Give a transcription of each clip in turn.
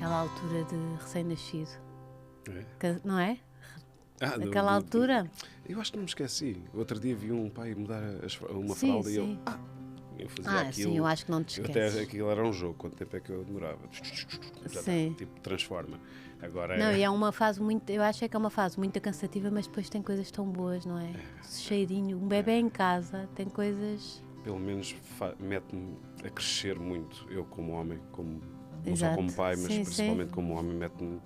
aquela altura de recém-nascido. É? Não é? Aquela altura. Eu acho que não me esqueci. Outro dia vi um pai mudar uma Sim, fralda sim. e eu fazia aquilo. Sim, eu acho que não te esqueces. Até aquilo era um jogo. Quanto tempo é que eu demorava? Sim. Tipo, transforma. Agora Não, e é uma fase muito. Eu acho que é uma fase muito cansativa, mas depois tem coisas tão boas, não é? Esse cheirinho. Um bebê em casa tem coisas. Pelo menos mete-me a crescer muito. Eu, como homem, não só Exato. como pai, mas Sim, principalmente como homem, mete-me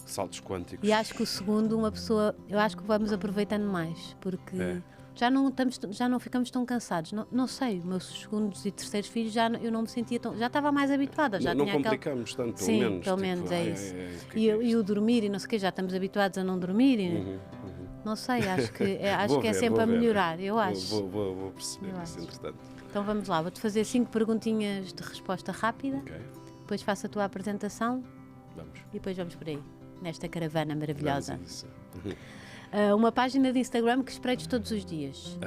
saltos quânticos. E acho que o segundo, uma pessoa. Eu acho que vamos aproveitando mais, porque. Já não ficamos tão cansados. Não sei, os meus segundos e terceiros filhos eu não me sentia tão. Já estava mais habituada. Já não tinha complicamos tanto, pelo Sim, menos. pelo menos é isso. E o dormir e não sei o quê, já estamos habituados a não dormir. Não sei, acho que é sempre a melhorar. Eu acho. Vou perceber isso, entretanto. Então vamos lá, vou-te fazer 5 perguntinhas de resposta rápida. Ok. Depois faço a tua apresentação. Vamos. E depois vamos por aí, nesta caravana maravilhosa. Vamos a isso. Uma página de Instagram que espreites todos os dias.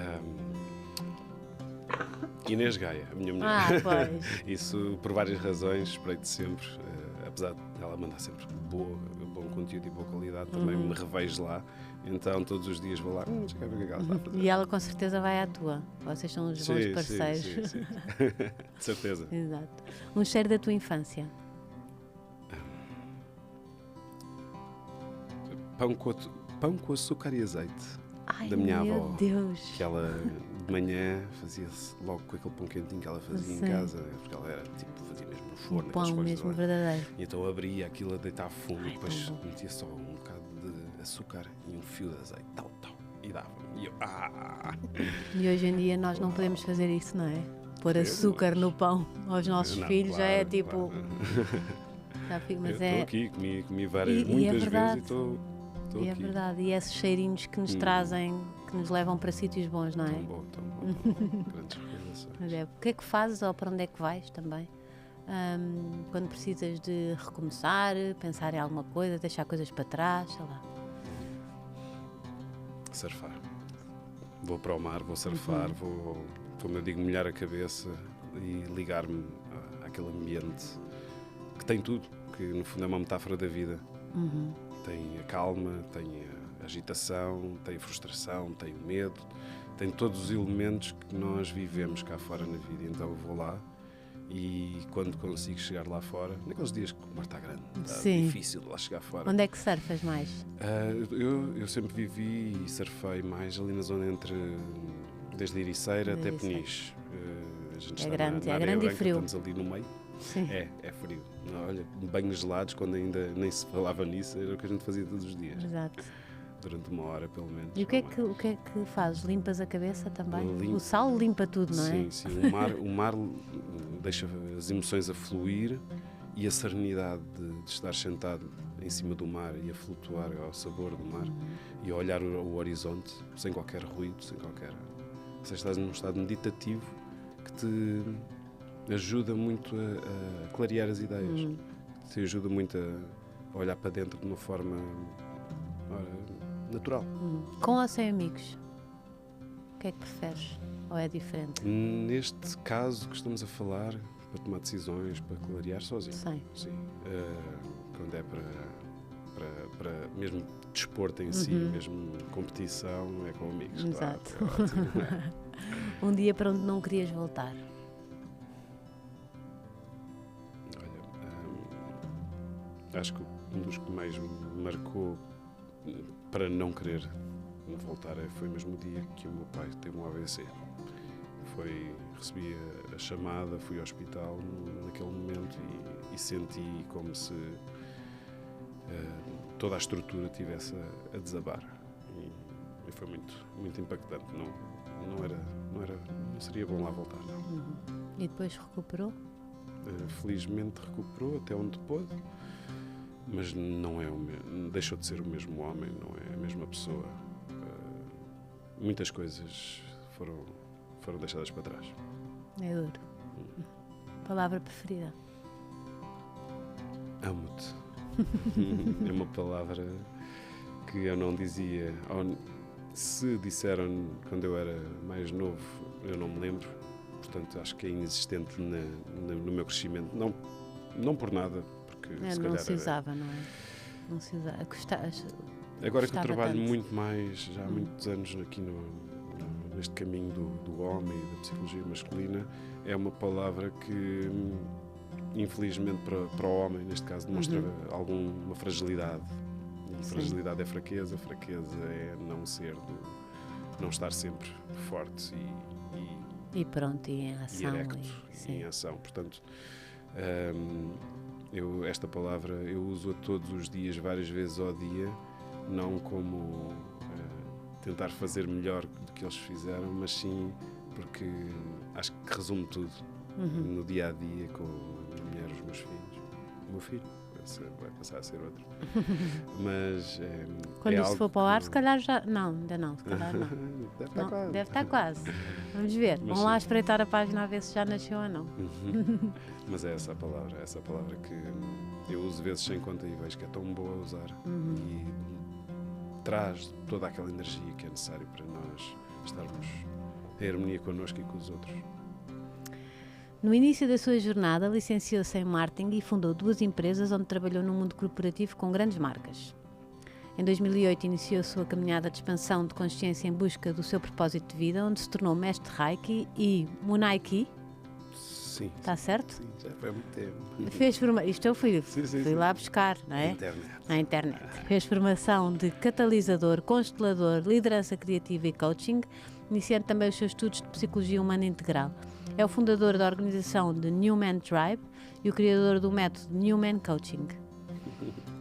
Inês Gaia, a minha mulher. Pois. Isso por várias razões, espreito sempre, apesar dela mandar sempre bom conteúdo e boa qualidade, também me revejo lá, então todos os dias vou lá, deixa eu ver o que é que ela está a fazer. E ela com certeza vai à tua, vocês são os bons parceiros. Sim. De certeza. Exato. Um cheiro da tua infância. Pão com açúcar e azeite. Ai, da minha meu avó. Deus. Que ela de manhã fazia-se logo com aquele pão quentinho que ela fazia em casa, porque ela era fazia mesmo no forno. Pão mesmo verdadeiro. E então abria aquilo a deitar fundo e depois metia só um bocado de açúcar e um fio de azeite, tal, e dava-me. E eu, E hoje em dia nós não podemos fazer isso, não é? Pôr açúcar no pão aos nossos filhos, claro, já é tipo. Claro. Já fico, mas eu estou aqui, comi muitas vezes e estou. E é verdade, e esses cheirinhos que nos trazem, que nos levam para sítios bons, não é? Tão bom. Grandes recordações. Mas o que é que fazes ou para onde é que vais também? Quando precisas de recomeçar, pensar em alguma coisa, deixar coisas para trás, sei lá. Surfar. Vou para o mar, vou surfar, vou, como eu digo, molhar a cabeça e ligar-me àquele ambiente que tem tudo, que no fundo é uma metáfora da vida. Tem a calma, tem a agitação, tem a frustração, tem o medo, tem todos os elementos que nós vivemos cá fora na vida. Então eu vou lá e quando consigo chegar lá fora, naqueles dias que o mar está grande, está difícil de lá chegar fora. Onde é que surfas mais? Eu sempre vivi e surfei mais ali na zona desde Ericeira até Peniche. A gente está grande, na Areia grande Branca, e frio. estamos ali no meio. Sim. É frio. Olha, banhos gelados, quando ainda nem se falava nisso, era o que a gente fazia todos os dias. Exato. Durante uma hora, pelo menos. E o que é que fazes? Limpas a cabeça também? Limpo. O sal limpa tudo, não é? Sim. O mar deixa as emoções a fluir e a serenidade de estar sentado em cima do mar e a flutuar ao sabor do mar e a olhar o horizonte sem qualquer ruído, sem qualquer... Ou seja, estás num estado meditativo que te ajuda muito a clarear as ideias, te ajuda muito a olhar para dentro de uma forma natural. Com ou sem amigos? O que é que preferes? Ou é diferente? Neste caso que estamos a falar, para tomar decisões, para clarear, sozinho. Sim. Quando é para mesmo desporto em si, mesmo competição, é com amigos. Exato. Claro, é ótimo, Um dia para onde não querias voltar? Acho que um dos que mais me marcou para não querer voltar foi mesmo o dia que o meu pai teve um AVC. Recebi a chamada, fui ao hospital naquele momento e senti como se toda a estrutura estivesse a desabar. E foi muito, muito impactante. Não seria bom lá voltar, não. E depois recuperou? Felizmente recuperou até onde pôde. Mas não é deixou de ser o mesmo homem, não é a mesma pessoa. Muitas coisas foram deixadas para trás. É duro. Palavra preferida? Amo-te. É uma palavra que eu não dizia. Se disseram quando eu era mais novo, eu não me lembro. Portanto, acho que é inexistente no meu crescimento. Não por nada, que se Não calhar se usava, não é? Não se usava. Agora que eu trabalho tanto. muito mais, já há muitos anos aqui neste caminho do homem e da psicologia masculina, é uma palavra que, infelizmente para o homem, neste caso, demonstra alguma fragilidade. E fragilidade é fraqueza é não estar sempre forte e pronto, e em ação. E erecto, e em ação. Portanto, esta palavra eu uso-a todos os dias, várias vezes ao dia, não como tentar fazer melhor do que eles fizeram, mas sim porque acho que resume tudo no dia a dia com a minha mulher, os meus filhos. O meu filho vai passar a ser outro. Mas quando isto for para o ar, se calhar já. Não, ainda não, se calhar não. Deve estar quase. Vamos ver. Vamos lá espreitar a página a ver se já nasceu ou não. Mas é essa a palavra que eu uso vezes sem conta e vejo que é tão boa a usar e traz toda aquela energia que é necessária para nós estarmos em harmonia connosco e com os outros. No início da sua jornada, licenciou-se em marketing e fundou 2 empresas onde trabalhou no mundo corporativo com grandes marcas. Em 2008 iniciou a sua caminhada de expansão de consciência em busca do seu propósito de vida, onde se tornou mestre Reiki e Munaiki. Sim. Está certo? Sim, já foi há muito tempo. Fez isto eu fui lá buscar, não é? Na internet. Fez formação de catalisador, constelador, liderança criativa e coaching, iniciando também os seus estudos de psicologia humana integral. É o fundador da organização de New Man Tribe e o criador do método New Man Coaching.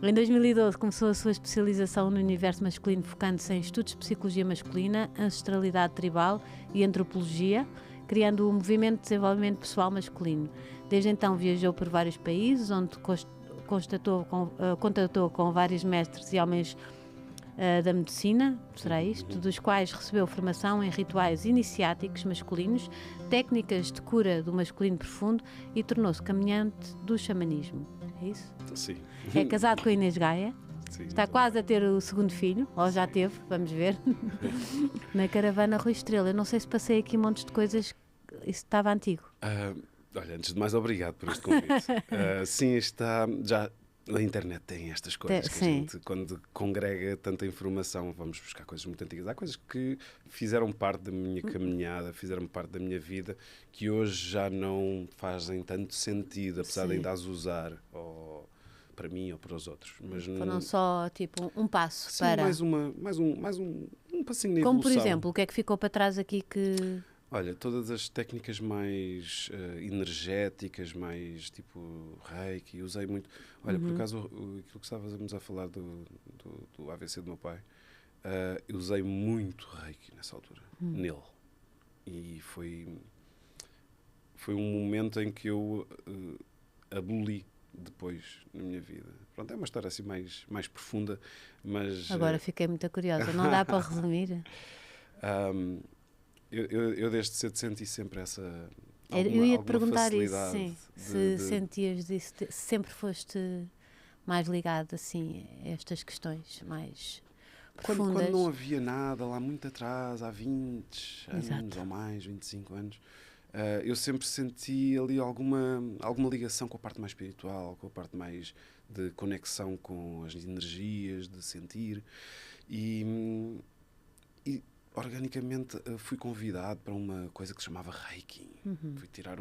Em 2012 começou a sua especialização no universo masculino, focando-se em estudos de psicologia masculina, ancestralidade tribal e antropologia, criando o movimento de desenvolvimento pessoal masculino. Desde então viajou por vários países, onde contatou com vários mestres e homens da medicina, será isto, dos quais recebeu formação em rituais iniciáticos masculinos, técnicas de cura do masculino profundo e tornou-se caminhante do xamanismo. É isso? Sim. É casado com a Inês Gaia. Sim, está quase a ter o segundo filho, ou já teve, vamos ver, na caravana Rui Estrela. Eu não sei se passei aqui montes de coisas, isso estava antigo. Olha, antes de mais, obrigado por este convite. Sim, está já. A internet tem estas coisas que a gente, quando congrega tanta informação, vamos buscar coisas muito antigas. Há coisas que fizeram parte da minha caminhada, fizeram parte da minha vida, que hoje já não fazem tanto sentido, apesar de ainda as usar, ou para mim ou para os outros. Mas foram só tipo um passo para... mais um passinho na evolução. Como por exemplo, o que é que ficou para trás aqui que... Olha, todas as técnicas mais energéticas, mais tipo Reiki, usei muito. Olha, por acaso, aquilo que estávamos a falar do AVC do meu pai, eu usei muito Reiki nessa altura, nele. E foi um momento em que eu aboli depois na minha vida. Pronto, é uma história assim mais profunda, mas... Agora fiquei muito curiosa, não dá para resumir? Eu desde cedo senti sempre essa eu ia te perguntar isso, sim. Se sentias disso, sempre foste mais ligado assim a estas questões mais profundas. Quando não havia nada, lá muito atrás, há 20 anos ou mais, 25 anos, eu sempre senti ali alguma ligação com a parte mais espiritual, com a parte mais de conexão com as energias, de sentir. E organicamente fui convidado para uma coisa que se chamava Reiki. Fui tirar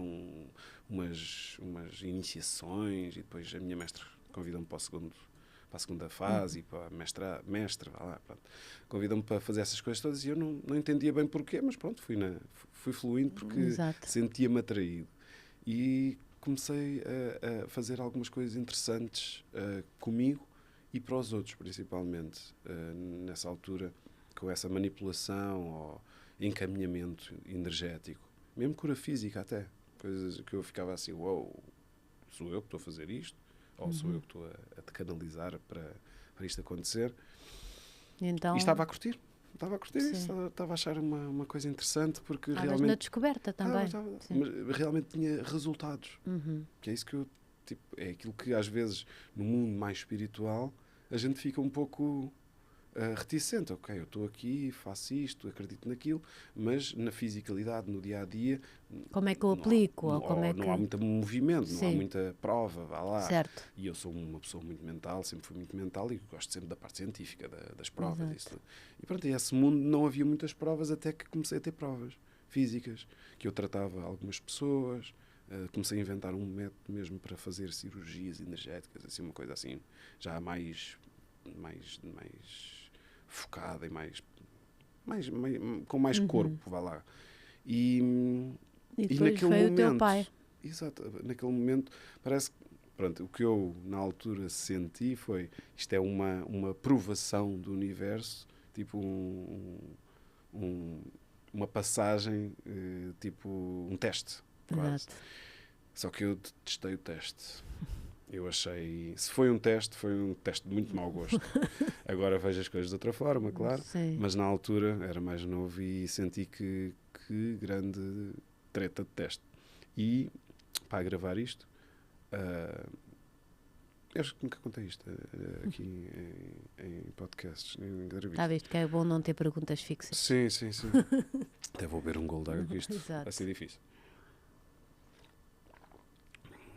umas iniciações e depois a minha mestra convidou-me para a segunda fase e para a mestra convidou-me para fazer essas coisas todas e eu não entendia bem porquê, mas pronto, fui fluindo porque sentia-me atraído. E comecei a fazer algumas coisas interessantes comigo e para os outros, principalmente, nessa altura, com essa manipulação ou encaminhamento energético, mesmo cura física até, coisas que eu ficava assim, sou eu que estou a fazer isto? Ou sou eu que estou a te canalizar para isto acontecer? Então, e estava a curtir isso, estava a achar uma coisa interessante, porque realmente... na descoberta também. Mas realmente tinha resultados, que é isso que eu, é aquilo que às vezes no mundo mais espiritual a gente fica um pouco... reticente. Ok, eu estou aqui, faço isto, acredito naquilo, mas na fisicalidade, no dia-a-dia... Como é que eu aplico? Ou como é que... não há muito movimento, não há Sim. muita prova, vá lá. Certo. E eu sou uma pessoa muito mental, sempre fui muito mental e gosto sempre da parte científica, das provas. Exato. E pronto, esse mundo não havia muitas provas até que comecei a ter provas físicas, que eu tratava algumas pessoas, comecei a inventar um método mesmo para fazer cirurgias energéticas, assim, uma coisa assim, já mais focada e com mais corpo, vá lá. E E depois naquele foi momento, o teu pai. exato, naquele momento parece que, pronto, o que eu na altura senti foi, isto é uma provação do universo, tipo uma passagem, tipo um teste, quase. Exato. Só que eu detestei o teste. Eu achei, se foi um teste de muito mau gosto. Agora vejo as coisas de outra forma, claro, Sim. mas na altura era mais novo e senti que grande treta de teste. E, para gravar isto, eu acho que nunca contei isto aqui em podcasts, em entrevistas. Já viste que é bom não ter perguntas fixas. Sim. Até vou beber um golo de água, que isto Exato. vai ser difícil.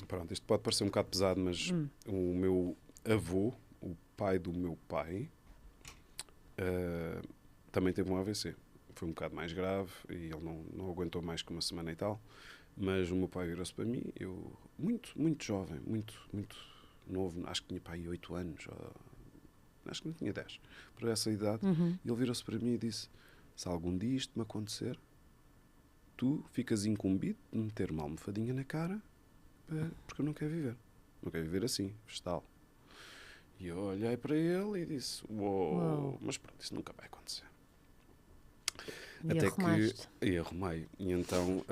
Pronto, isto pode parecer um bocado pesado, mas o meu avô, o pai do meu pai, também teve um AVC. Foi um bocado mais grave e ele não aguentou mais que uma semana e tal. Mas o meu pai virou-se para mim, eu, muito jovem, muito novo, acho que tinha pai 8 anos, acho que não tinha 10, por essa idade, e ele virou-se para mim e disse: se algum dia isto me acontecer, tu ficas incumbido de meter uma almofadinha na cara, porque eu não quero viver assim, vegetal. E eu olhei para ele e disse: uou, mas pronto, isso nunca vai acontecer. E Até arrumaste. que arrumei. E então,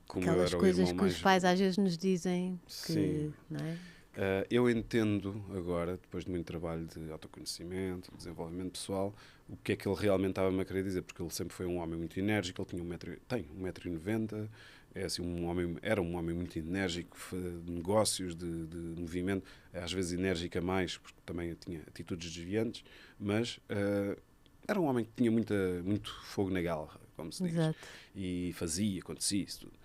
como eu Aquelas era o coisas irmão que mais... os pais às vezes nos dizem que, Sim. não é? Eu entendo agora, depois de muito trabalho de autoconhecimento, desenvolvimento pessoal, o que é que ele realmente estava-me a querer dizer, porque ele sempre foi um homem muito enérgico, ele tinha 1,90 m, era um homem muito enérgico, de negócios, de movimento, às vezes enérgica mais, porque também tinha atitudes desviantes, mas era um homem que tinha muito fogo na galra, como se diz. Exato. E acontecia isso tudo.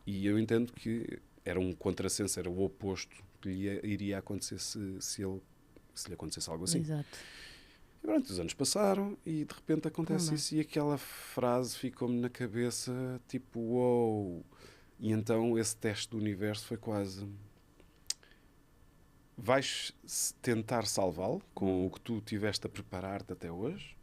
E eu entendo que era um contrassenso, era o oposto que lhe iria acontecer se lhe acontecesse algo assim. Exato. E pronto, os anos passaram e de repente acontece isso e aquela frase ficou-me na cabeça, tipo, uou! E então esse teste do universo foi quase: vais tentar salvá-lo com o que tu tiveste a preparar-te até hoje,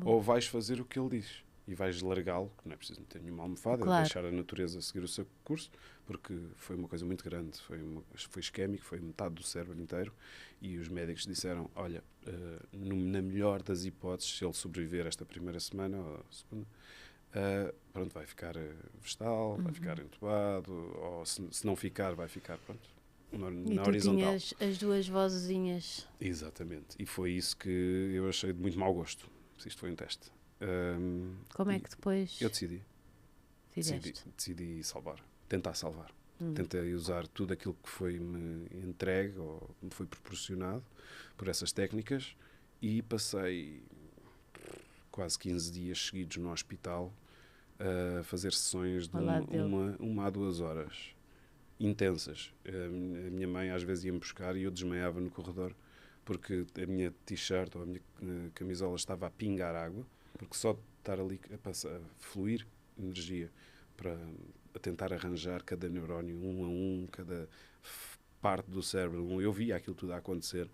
ou vais fazer o que ele diz e vais largá-lo, que não é preciso ter nenhuma almofada, Claro. deixar a natureza seguir o seu curso, porque foi uma coisa muito grande, foi isquémico, foi metade do cérebro inteiro, e os médicos disseram: olha, na melhor das hipóteses, se ele sobreviver esta primeira semana ou segunda, pronto, vai ficar vegetal, vai ficar entubado, ou se não ficar, vai ficar, pronto, na E tu horizontal. tinhas as duas vozinhas. Exatamente, e foi isso que eu achei de muito mau gosto, se isto foi um teste. Como é que depois Eu decidi salvar, tentar salvar. Tentei usar tudo aquilo que foi-me entregue ou me foi proporcionado por essas técnicas e passei quase 15 dias seguidos no hospital a fazer sessões de uma a 2 horas intensas. A minha mãe às vezes ia-me buscar e eu desmaiava no corredor porque a minha t-shirt ou a minha camisola estava a pingar água, porque só de estar ali a fluir energia a tentar arranjar cada neurónio um a um, cada parte do cérebro. Eu via aquilo tudo a acontecer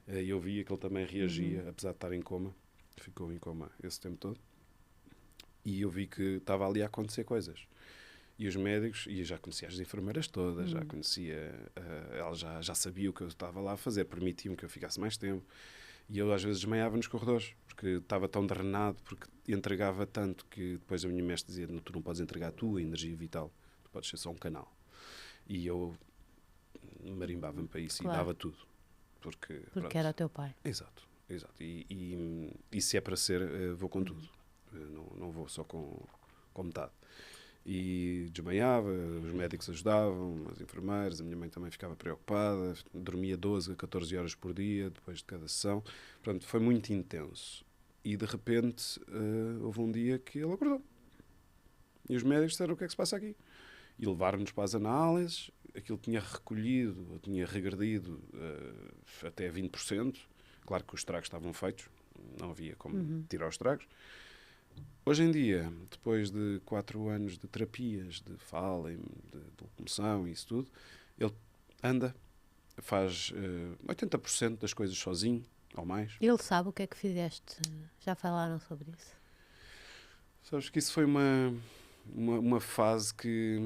e eu via que ele também reagia, apesar de estar em coma. Ficou em coma esse tempo todo. E eu vi que estava ali a acontecer coisas. E os médicos, e eu já conhecia as enfermeiras todas, já conhecia, elas já sabiam o que eu estava lá a fazer, permitiam que eu ficasse mais tempo. E eu às vezes desmaiava nos corredores, porque estava tão drenado, porque entregava tanto que depois a minha mestre dizia: tu não podes entregar a tua energia vital, tu podes ser só um canal. E eu marimbava-me para isso, Claro. E dava tudo. Porque era o teu pai. Exato. E se é para ser, vou com tudo. Não vou só com metade. e desmaiava, os médicos ajudavam, as enfermeiras, a minha mãe também ficava preocupada, dormia 12 a 14 horas por dia depois de cada sessão. Portanto, foi muito intenso. E de repente houve um dia que ele acordou. E os médicos disseram: o que é que se passa aqui? E levaram-nos para as análises. Aquilo tinha recolhido, tinha regredido até 20%. Claro que os estragos estavam feitos, não havia como tirar os estragos. Hoje em dia, depois de 4 anos de terapias, de fala, de locomoção e isso tudo, ele anda, faz 80% das coisas sozinho, ou mais. Ele sabe o que é que fizeste? Já falaram sobre isso? Sabes que isso foi uma fase que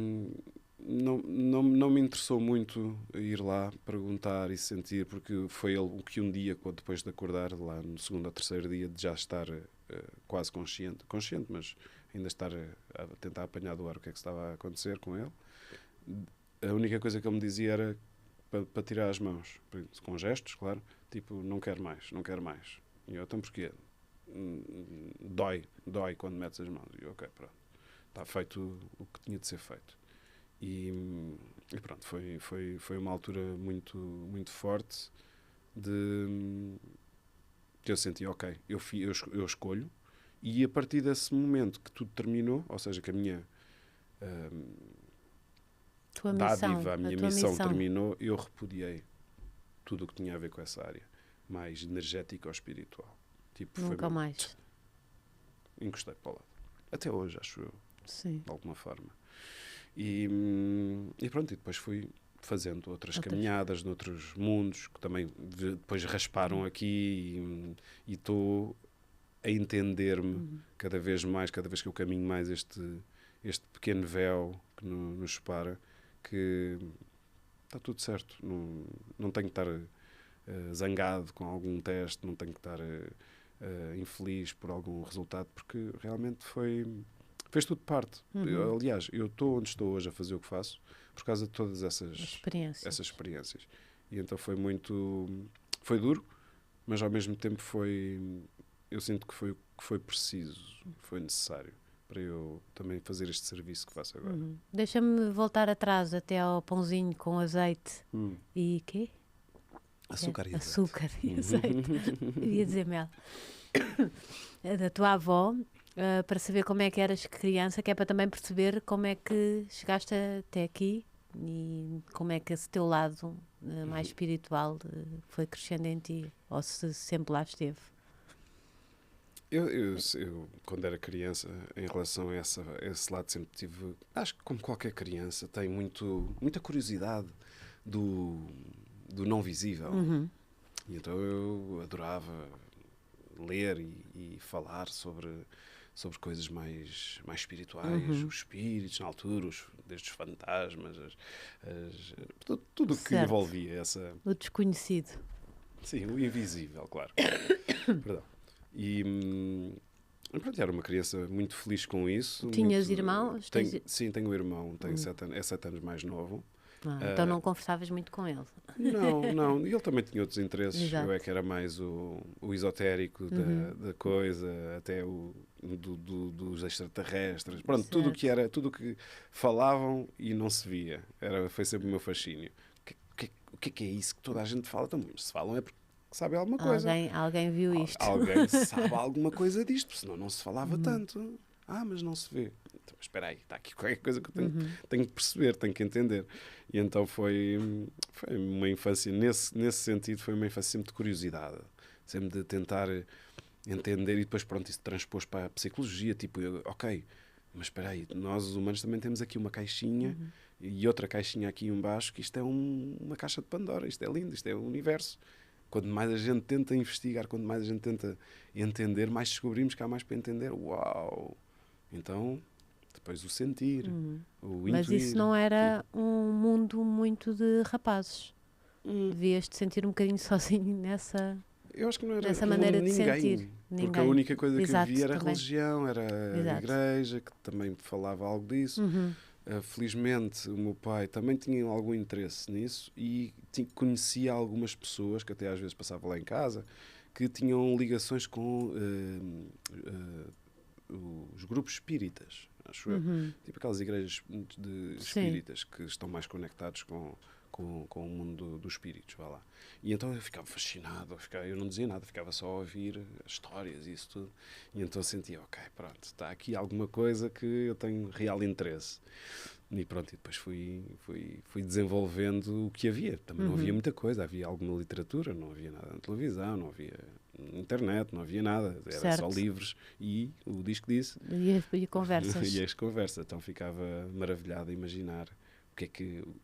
não me interessou muito ir lá perguntar e sentir, porque foi ele o que um dia, depois de acordar, lá no segundo ou terceiro dia, de já estar quase consciente, mas ainda estar a tentar apanhar do ar o que é que estava a acontecer com ele, a única coisa que ele me dizia era para tirar as mãos, com gestos, claro, tipo, não quero mais. E eu, então porquê? Dói quando metes as mãos. E eu, ok, pronto, está feito o que tinha de ser feito. E pronto, foi uma altura muito, muito forte que eu senti, ok, eu escolho, e a partir desse momento que tudo terminou, ou seja, que a minha dádiva, a minha missão terminou, eu repudiei tudo o que tinha a ver com essa área mais energética ou espiritual. Tipo, nunca mais. Encostei para o lado. Até hoje, acho eu. Sim. De alguma forma. E pronto, e depois fui fazendo outras caminhadas noutros mundos, que também depois rasparam aqui, e estou a entender-me cada vez mais, cada vez que eu caminho mais este pequeno véu que nos separa, que está tudo certo. Não tenho que estar zangado com algum teste, não tenho que estar infeliz por algum resultado, porque realmente fez tudo parte. Aliás, eu estou onde estou hoje a fazer o que faço por causa de todas essas experiências. E então foi duro, mas ao mesmo tempo eu sinto que foi preciso, foi necessário para eu também fazer este serviço que faço agora. Deixa-me voltar atrás até ao pãozinho com azeite e quê? Açúcar e azeite. Açúcar e azeite. Eu ia dizer mel. Da tua avó, para saber como é que eras criança, que é para também perceber como é que chegaste até aqui e como é que esse teu lado mais espiritual foi crescendo em ti, ou se sempre lá esteve. Eu, quando era criança, em relação a esse lado, sempre tive, acho que como qualquer criança, tem muita curiosidade do não visível. E então eu adorava ler e falar sobre coisas mais espirituais, os espíritos na altura, desde os fantasmas, tudo o que envolvia o desconhecido. Sim, o invisível, claro. Perdão. E pronto, era uma criança muito feliz com isso. Tinhas irmãos? Sim, tenho um irmão, é 7 anos mais novo. Então não conversavas muito com ele? Não. E ele também tinha outros interesses. Exato. Eu é que era mais o esotérico da coisa, até dos extraterrestres. Pronto, certo. tudo que falavam e não se via. Foi sempre o meu fascínio. O que é isso que toda a gente fala? Então, se falam é porque sabem alguma coisa. Alguém viu isto. Alguém sabe alguma coisa disto, senão não se falava tanto. Mas não se vê. Então, espera aí, está aqui qualquer coisa que eu tenho que perceber, tenho que entender. E então foi uma infância, nesse sentido, foi uma infância sempre de curiosidade, sempre de tentar entender, e depois pronto, isso transpôs para a psicologia, tipo, ok, mas espera aí, nós os humanos também temos aqui uma caixinha e outra caixinha aqui embaixo, que isto é uma caixa de Pandora, isto é lindo, isto é o universo. Quanto mais a gente tenta investigar, quanto mais a gente tenta entender, mais descobrimos que há mais para entender. Uau! Então, depois o sentir, o intuir. Mas isso não era um mundo muito de rapazes. Devias-te sentir um bocadinho sozinho nessa... Eu acho que não era nessa maneira de sentir. Porque a única coisa que eu via era a também. religião, era a igreja, que também falava algo disso. Felizmente, o meu pai também tinha algum interesse nisso e conhecia algumas pessoas, que até às vezes passava lá em casa, que tinham ligações com os grupos espíritas. acho eu. Tipo aquelas igrejas de espíritas que estão mais conectados com o mundo dos espíritos, vá lá. E então eu ficava fascinado, eu não dizia nada, ficava só a ouvir as histórias e isso tudo. E então sentia, ok, pronto, está aqui alguma coisa que eu tenho real interesse. E pronto, e depois fui desenvolvendo o que havia. Também não havia muita coisa, havia alguma literatura, não havia nada na televisão, não havia internet, não havia nada, era só livros e o disco disse. E conversas. E as conversas, então ficava maravilhado a imaginar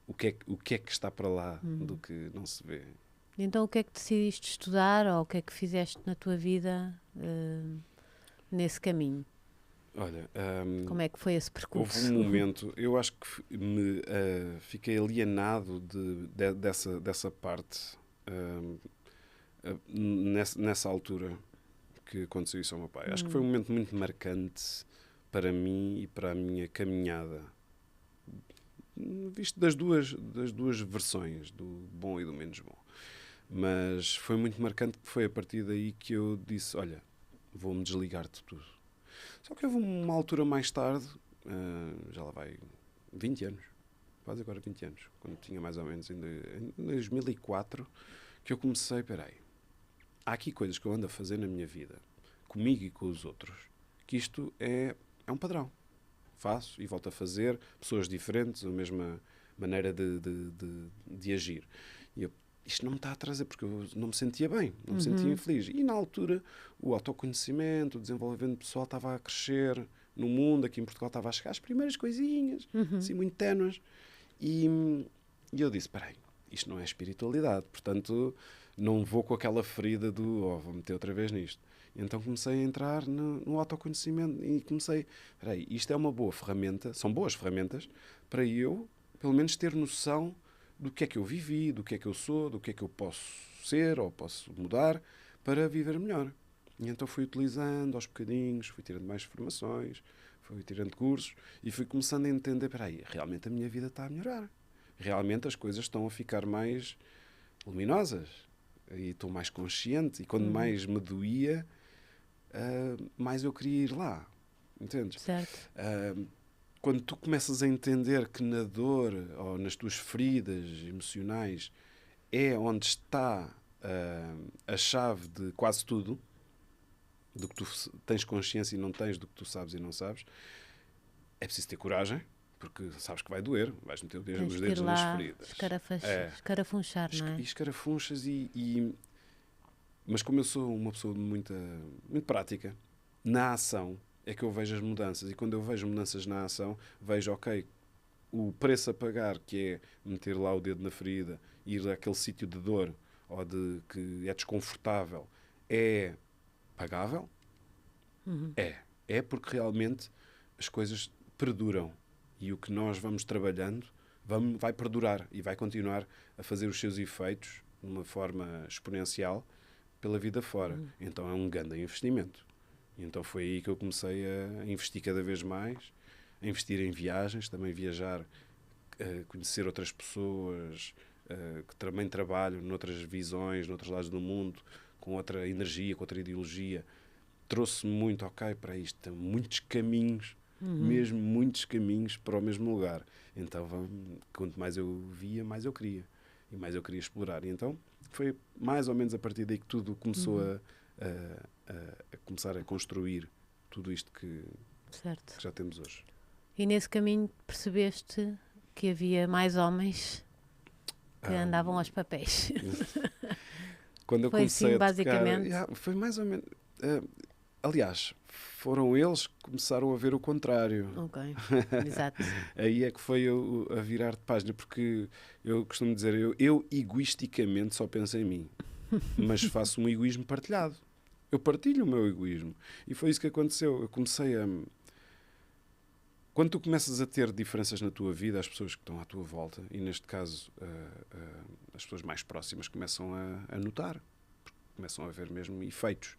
o que é que está para lá do que não se vê. Então o que é que decidiste estudar ou o que é que fizeste na tua vida nesse caminho? Olha, como é que foi esse percurso? Houve um momento, eu acho que fiquei alienado dessa parte nessa altura que aconteceu isso ao meu pai. Acho que foi um momento muito marcante para mim e para a minha caminhada, visto das duas versões, do bom e do menos bom. Mas foi muito marcante, porque foi a partir daí que eu disse, olha, vou-me desligar de tudo. Só que houve uma altura mais tarde, já lá vai 20 anos, quase agora 20 anos, quando tinha mais ou menos em 2004, que eu comecei, há aqui coisas que eu ando a fazer na minha vida, comigo e com os outros, que isto é um padrão. Faço e volto a fazer, pessoas diferentes, a mesma maneira de agir. E isto não me está a trazer, porque eu não me sentia bem, não me sentia feliz. E na altura, o autoconhecimento, o desenvolvimento pessoal estava a crescer no mundo, aqui em Portugal estava a chegar as primeiras coisinhas, assim, muito ténues. E eu disse, isto não é espiritualidade, portanto, não vou com aquela ferida vou meter outra vez nisto. E então comecei a entrar no autoconhecimento e comecei, isto é uma boa ferramenta, são boas ferramentas para eu, pelo menos, ter noção do que é que eu vivi, do que é que eu sou, do que é que eu posso ser ou posso mudar para viver melhor. E então fui utilizando aos bocadinhos, fui tirando mais formações, fui tirando cursos e fui começando a entender, realmente a minha vida está a melhorar. Realmente as coisas estão a ficar mais luminosas e estou mais consciente. E quando mais me doía, mais eu queria ir lá. Entendes? Certo. Quando tu começas a entender que na dor ou nas tuas feridas emocionais é onde está a chave de quase tudo, do que tu tens consciência e não tens, do que tu sabes e não sabes, é preciso ter coragem, porque sabes que vai doer, vais meter os dedos nas feridas. Escarafunchar, não é? E escarafunchas mas como eu sou uma pessoa muito prática, na ação é que eu vejo as mudanças. E quando eu vejo mudanças na ação, vejo, o preço a pagar, que é meter lá o dedo na ferida, ir àquele sítio de dor ou que é desconfortável, é pagável? É porque realmente as coisas perduram. E o que nós vamos trabalhando vai perdurar e vai continuar a fazer os seus efeitos de uma forma exponencial pela vida fora. Então é um grande investimento. E então foi aí que eu comecei a investir cada vez mais, a investir em viagens, também viajar, conhecer outras pessoas que também trabalham noutras visões, noutros lados do mundo, com outra energia, com outra ideologia. Trouxe-me muito, para isto, tem muitos caminhos, mesmo muitos caminhos para o mesmo lugar. Então, quanto mais eu via, mais eu queria. E mais eu queria explorar. E então, foi mais ou menos a partir daí que tudo começou a começar a construir tudo isto que já temos hoje. E nesse caminho percebeste que havia mais homens que andavam aos papéis? Quando eu foi comecei assim, a basicamente? tocar, foi mais ou menos... aliás, foram eles que começaram a ver o contrário. Ok, exato. Aí é que foi a virar de página, porque eu costumo dizer, eu egoisticamente só penso em mim, mas faço um egoísmo partilhado. Eu partilho o meu egoísmo. E foi isso que aconteceu. Eu comecei a... Quando tu começas a ter diferenças na tua vida, as pessoas que estão à tua volta, e neste caso as pessoas mais próximas começam a notar, começam a ver mesmo efeitos.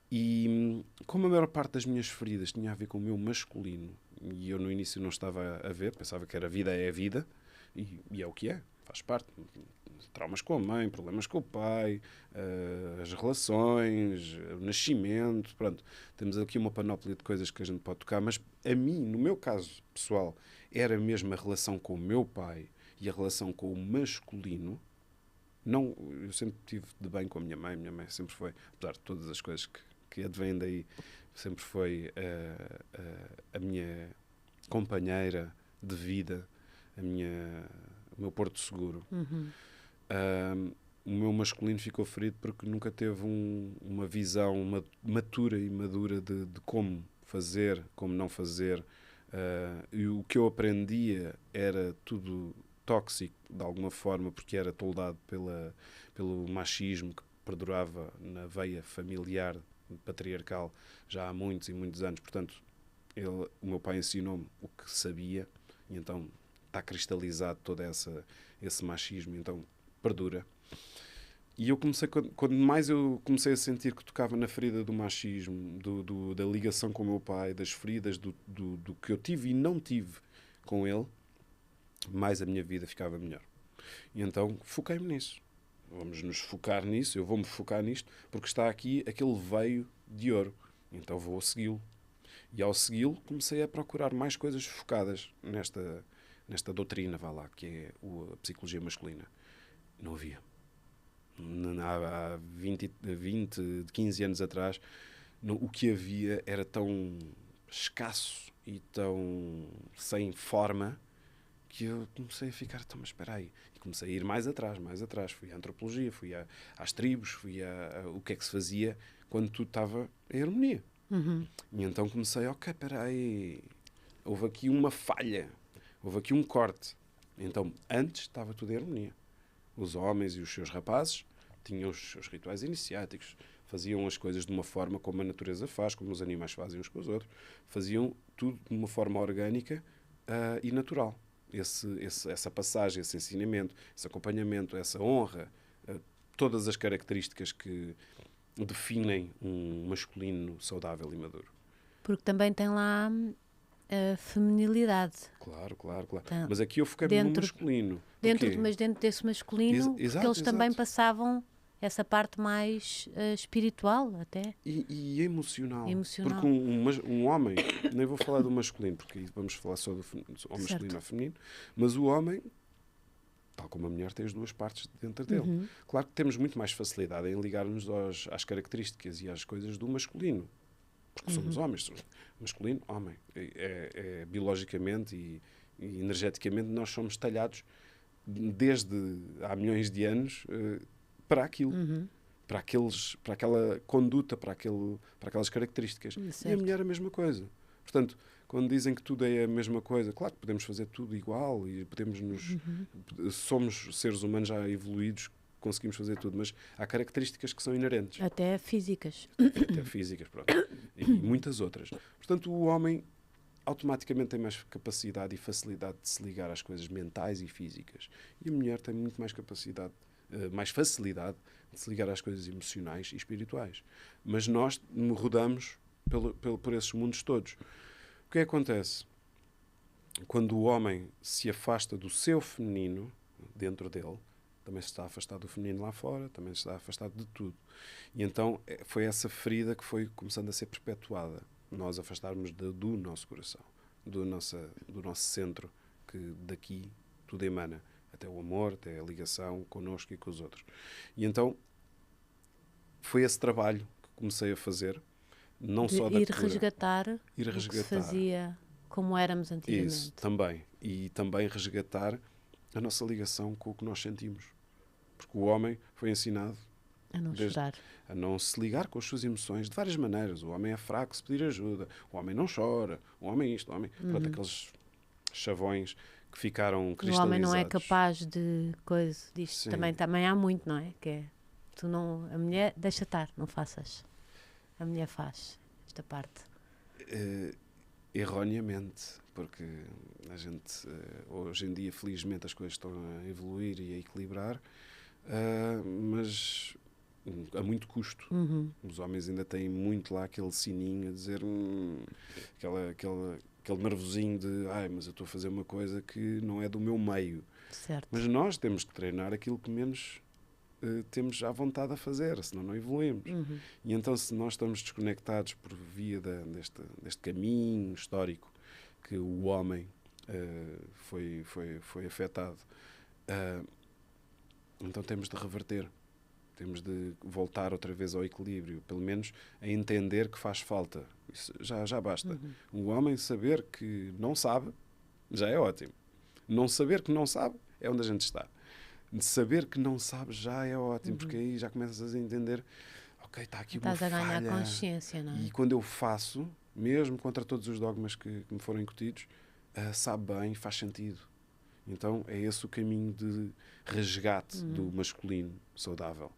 E como a maior parte das minhas feridas tinha a ver com o meu masculino, e eu no início não estava a ver, pensava que era vida é a vida, e é o que é, faz parte, traumas com a mãe, problemas com o pai, as relações, o nascimento, pronto. Temos aqui uma panóplia de coisas que a gente pode tocar, mas a mim, no meu caso pessoal, era mesmo a relação com o meu pai e a relação com o masculino. Não, eu sempre tive de bem com a minha mãe sempre foi, apesar de todas as coisas que advêm daí, sempre foi a minha companheira de vida, o meu porto seguro. O meu masculino ficou ferido porque nunca teve uma visão matura e madura de como fazer, como não fazer. E o que eu aprendia era tudo tóxico, de alguma forma, porque era toldado pelo machismo que perdurava na veia familiar, patriarcal, já há muitos e muitos anos. Portanto, o meu pai ensinou-me o que sabia, e então está cristalizado todo esse machismo, então perdura. E eu comecei, quando mais eu comecei a sentir que tocava na ferida do machismo, da ligação com o meu pai, das feridas do que eu tive e não tive com ele, mais a minha vida ficava melhor. E então foquei-me nisso. Vamos nos focar nisso, eu vou-me focar nisto, porque está aqui aquele veio de ouro. Então vou segui-lo. E ao segui-lo comecei a procurar mais coisas focadas nesta doutrina, vá lá, que é a psicologia masculina. Não havia. Há 15 anos atrás, o que havia era tão escasso e tão sem forma que eu comecei a ficar, então, mas espera aí. E comecei a ir mais atrás. Fui à antropologia, fui às tribos, fui o que é que se fazia quando tudo estava em harmonia. E então comecei, ok, espera aí, houve aqui uma falha, houve aqui um corte. Então, antes estava tudo em harmonia. Os homens e os seus rapazes tinham os seus rituais iniciáticos, faziam as coisas de uma forma como a natureza faz, como os animais fazem uns com os outros, faziam tudo de uma forma orgânica e natural. Essa passagem, esse ensinamento, esse acompanhamento, essa honra, todas as características que definem um masculino saudável e maduro. Porque também tem lá a feminilidade. Claro. Então, mas aqui eu foquei-me no masculino. Mas dentro desse masculino, porque eles também passavam essa parte mais espiritual até. E emocional. Emocional. Porque um homem, nem vou falar do masculino, porque vamos falar só do masculino ou feminino, mas o homem, tal como a mulher, tem as duas partes dentro dele. Claro que temos muito mais facilidade em ligar-nos às características e às coisas do masculino. Porque somos homens. Masculino, homem. Biologicamente e energeticamente nós somos talhados desde há milhões de anos para aquilo. Para aquela conduta, para aquelas características. Certo. E a mulher a mesma coisa. Portanto, quando dizem que tudo é a mesma coisa, claro que podemos fazer tudo igual e podemos somos seres humanos já evoluídos, conseguimos fazer tudo, mas há características que são inerentes. Até físicas. Até físicas, pronto. E muitas outras. Portanto, o homem automaticamente tem mais capacidade e facilidade de se ligar às coisas mentais e físicas. E a mulher tem muito mais capacidade, mais facilidade de se ligar às coisas emocionais e espirituais. Mas nós rodamos por esses mundos todos. O que acontece? Quando o homem se afasta do seu feminino, dentro dele, também se está afastado do feminino lá fora, também se está afastado de tudo. E então foi essa ferida que foi começando a ser perpetuada. Nós afastarmos do nosso coração, do nosso centro, que daqui tudo emana. Até o amor, até a ligação connosco e com os outros. E então foi esse trabalho que comecei a fazer, não só da ir cura. resgatar o que se fazia como éramos antigamente. Isso, também. E também resgatar a nossa ligação com o que nós sentimos. Porque o homem foi ensinado a não chorar, a não se ligar com as suas emoções de várias maneiras. O homem é fraco se pedir ajuda, o homem não chora, o homem isto, o homem... Pronto, aqueles chavões que ficaram cristalizados. O homem não é capaz de coisa disto. Também há muito, não é? Que é, a mulher, deixa estar, não faças. A mulher faz esta parte. Erroneamente, porque a gente, hoje em dia, felizmente, as coisas estão a evoluir e a equilibrar, mas a muito custo. Os homens ainda têm muito lá aquele sininho a dizer aquele nervosinho de mas eu estou a fazer uma coisa que não é do meu meio. Certo. Mas nós temos que treinar aquilo que menos temos à vontade a fazer, senão não evoluímos. E então, se nós estamos desconectados por via deste caminho histórico que o homem foi afetado, então temos de reverter. Temos de voltar outra vez ao equilíbrio, pelo menos a entender que faz falta. Isso já basta. O homem saber que não sabe já é ótimo. Não saber que não sabe é onde a gente está. Saber que não sabe já é ótimo, porque aí já começas a entender, ok, está aqui uma falha. Estás a ganhar consciência, não é? E quando eu faço, mesmo contra todos os dogmas que me foram incutidos, sabe bem, faz sentido. Então é esse o caminho de resgate do masculino saudável.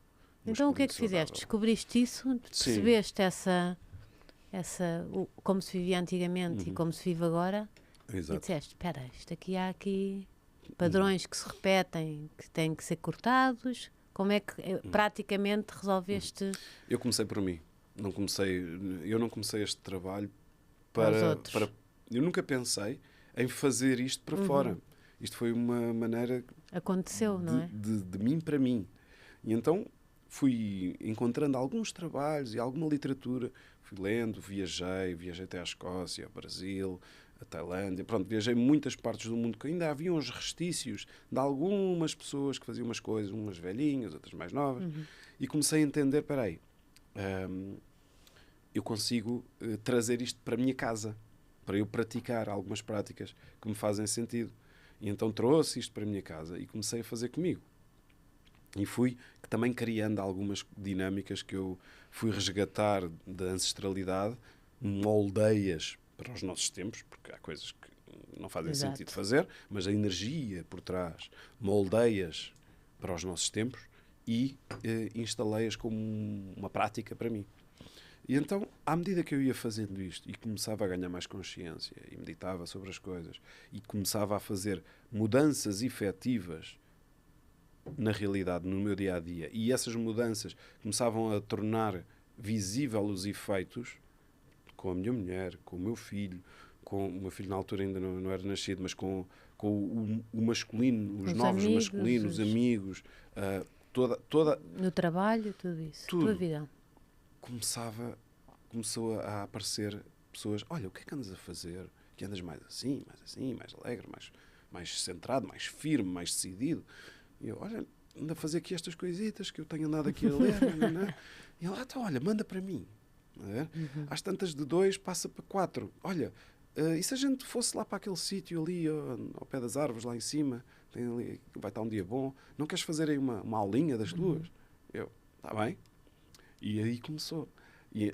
Então o que é que fizeste? Descobriste isso? Percebeste como se vivia antigamente e como se vive agora? Exato. E disseste, espera, há aqui padrões que se repetem, que têm que ser cortados. Como é que praticamente resolveste? Eu comecei por mim. Eu não comecei este trabalho Os outros. eu nunca pensei em fazer isto para fora. Isto foi uma maneira Aconteceu, não é? de mim para mim. E então fui encontrando alguns trabalhos e alguma literatura, fui lendo, viajei até à Escócia, ao Brasil, a Tailândia, pronto, viajei muitas partes do mundo que ainda havia uns restícios de algumas pessoas que faziam umas coisas, umas velhinhas, outras mais novas, e comecei a entender, espera aí, eu consigo trazer isto para a minha casa, para eu praticar algumas práticas que me fazem sentido. E então trouxe isto para a minha casa e comecei a fazer comigo. E fui também criando algumas dinâmicas que eu fui resgatar da ancestralidade, moldeias para os nossos tempos, porque há coisas que não fazem sentido fazer, mas a energia por trás, moldeias para os nossos tempos e instalei-as como uma prática para mim. E então, à medida que eu ia fazendo isto e começava a ganhar mais consciência e meditava sobre as coisas e começava a fazer mudanças efetivas na realidade, no meu dia-a-dia, e essas mudanças começavam a tornar visível os efeitos com a minha mulher, com o meu filho, com o meu filho na altura ainda não era nascido, mas com o masculino, os novos amigos, masculinos, os amigos, toda no trabalho, tudo isso, tudo. Tua vida. Começou a aparecer pessoas, olha, o que é que andas a fazer? Que andas mais assim, mais alegre, mais centrado, mais firme, mais decidido. E eu, olha, anda a fazer aqui estas coisitas que eu tenho andado aqui a ler. Não. E ele, então, olha, manda para mim. Às tantas de 2 passa para 4. Olha, e se a gente fosse lá para aquele sítio ali, ao pé das árvores, lá em cima, vai estar um dia bom, não queres fazer aí uma aulinha das duas? Eu, está bem. E aí começou.